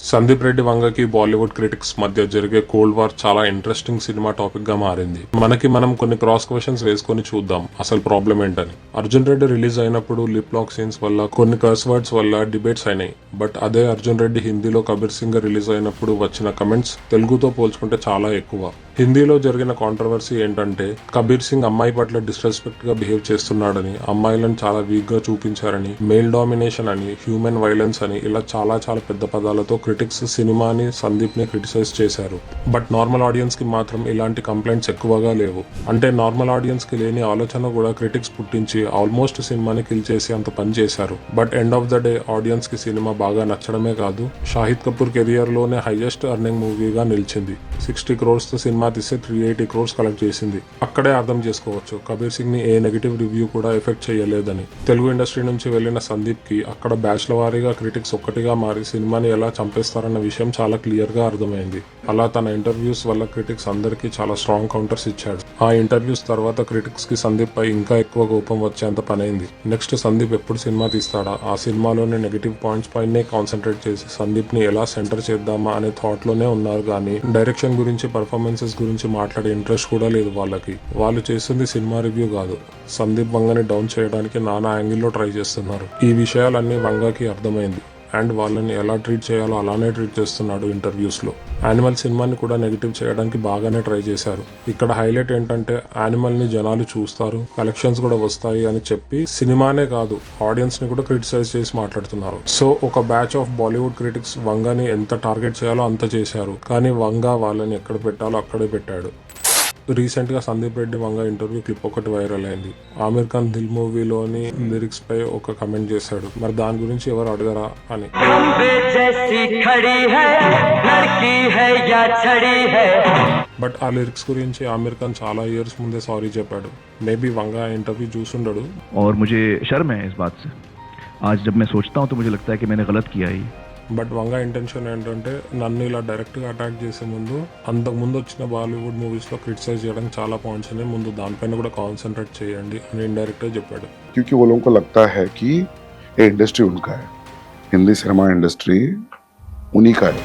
Sandeep Reddy వంగకి Bollywood critics మధ్య జరిగే cold war చాలా ఇంట్రెస్టింగ్ సినిమా టాపిక్ గా మారింది. మనం కొన్ని క్రాస్ క్వశ్చన్స్ వేసుకొని చూద్దాం అసలు ప్రాబ్లం ఏంటని. అర్జున్ రెడ్డి రిలీజ్ అయినప్పుడు లిప్ లాక్ సీన్స్ వల్ల కొన్ని కర్స్ వర్డ్స్ వల్ల డిబేట్స్ అయినాయి. బట్ అదే అర్జున్ రెడ్డి హిందీలో కబీర్ సింగ్ రిలీజ్ అయినప్పుడు వచ్చిన కమెంట్స్ తెలుగుతో పోల్చుకుంటే చాలా ఎక్కువ. హిందీలో జరిగిన కాంట్రవర్సీ ఏంటంటే కబీర్ సింగ్ అమ్మాయి పట్ల డిస్రెస్పెక్ట్ గా బిహేవ్ చేస్తున్నాడని, అమ్మాయిలను చాలా వీక్ గా చూపించారని, మేల్ డామినేషన్ అని, హ్యూమన్ వైలెన్స్ అని ఇలా చాలా పెద్ద పదాలతో క్రిటిక్స్ సినిమాని, సందీప్ ని క్రిటిసైజ్ చేశారు. బట్ నార్మల్ ఆడియన్స్ కి మాత్రం ఇలాంటి కంప్లైంట్స్ ఎక్కువగా లేవు. అంటే నార్మల్ ఆడియన్స్ కి లేని ఆలోచన కూడా క్రిటిక్స్ పుట్టించి ఆల్మోస్ట్ సినిమాని కిల్ చేసి అంత పని చేశారు. But end of the day audience కి సినిమా బాగా నచ్చడమే కాదు, షాహిద్ కపూర్ కెరియర్ లోనే హైయెస్ట్ ఎర్నింగ్ మూవీగా నిలిచింది. 60 crores తో సినిమా తీస్తే 380 crores కలెక్ట్ చేసింది. అక్కడే అర్థం చేసుకోవచ్చు కబీర్ సింగ్ ని ఏ నెగిటివ్ రివ్యూ కూడా ఎఫెక్ట్ చేయలేదని. తెలుగు ఇండస్ట్రీ నుంచి వెళ్లిన సందీప్ కి అక్కడ బ్యాచ్ల వారీగా క్రిటిక్స్ ఒక్కటిగా మారి సినిమాని ఎలా చంపేస్తారన్న విషయం చాలా క్లియర్ గా అర్థమైంది. అలా తన ఇంటర్వ్యూస్ వల్ల క్రిటిక్స్ అందరికీ చాలా స్ట్రాంగ్ కౌంటర్స్ ఇచ్చాడు. ఆ ఇంటర్వ్యూస్ తర్వాత క్రిటిక్స్ కి సందీప్ పై ఇంకా ఎక్కువ కోపం వచ్చేంత పనైంది. నెక్స్ట్ సందీప్ ఎప్పుడు సినిమా తీస్తాడా, ఆ సినిమాలోని నెగిటివ్ పాయింట్స్ పైనే కాన్సన్ట్రేట్ చేసి సందీప్ ని ఎలా సెంటర్ చేద్దామా అనే థాట్ లోనే ఉన్నారు కానీ డైరెక్షన్ గురించి, పర్ఫార్మెన్సెస్ గురించి మాట్లాడే ఇంట్రెస్ట్ కూడా లేదు వాళ్ళకి. వాళ్ళు చేస్తుంది సినిమా రివ్యూ కాదు, సందీప్ వంగని డౌన్ చేయడానికి నానా యాంగిల్లో ట్రై చేస్తున్నారు. ఈ విషయాలన్నీ వంగకి అర్థమైంది అండ్ వాళ్ళని ఎలా ట్రీట్ చేయాలో అలానే ట్రీట్ చేస్తున్నాడు ఇంటర్వ్యూస్ లో. యానిమల్ సినిమాని కూడా నెగిటివ్ చేయడానికి బాగానే ట్రై చేశారు. ఇక్కడ హైలైట్ ఏంటంటే యానిమల్ ని జనాలు చూస్తారు, కలెక్షన్స్ కూడా వస్తాయి అని చెప్పి సినిమానే కాదు ఆడియన్స్ ని కూడా క్రిటిసైజ్ చేసి మాట్లాడుతున్నారు. సో ఒక బ్యాచ్ ఆఫ్ బాలీవుడ్ క్రిటిక్స్ వంగని ఎంత టార్గెట్ చేయాలో అంత చేశారు, కానీ వంగ వాళ్ళని ఎక్కడ పెట్టాలో అక్కడే పెట్టాడు. రీసెంట్ గా సందీప్ రెడ్డి వంగ ఇంటర్వ్యూ క్లిప్ ఒకటి వైరల్ అయింది. ఆమిర్ ఖాన్ దిల్ మూవీలోని లిరిక్స్ పై ఒక కమెంట్ చేశాడు. మరి దాని గురించి ఎవరు అడగరా అని. బట్ ఆ లిరిక్స్ గురించి ఆమిర్ ఖాన్ చాలా ఇయర్స్ ముందే సారీ చెప్పాడు. మేబీ వంగ ఇంటర్వ్యూ చూసుండడు. और मुझे शर्म है इस बात से. आज जब मैं सोचता हूँ तो मुझे लगता है कि मैंने गलत किया ही. బట్ వంగ ఇంటెన్షన్ ఏంటంటే నన్ను ఇలా డైరెక్ట్ గా అటాక్ చేసే ముందు అంతకు ముందు వచ్చిన బాలీవుడ్ మూవీస్ లో క్రిటిసైజ్ చేయడానికి చాలా పాయింట్స్ ఉన్నాయి, ముందు దానిపైన కూడా కాన్సన్ట్రేట్ చేయండి అని ఇండైరెక్ట్ గా చెప్పాడు. क्योंकि वो लोगों को लगता है कि ये इंडस्ट्री उनका है, हिंदी सिनेमा इंडस्ट्री उन्हीं का है.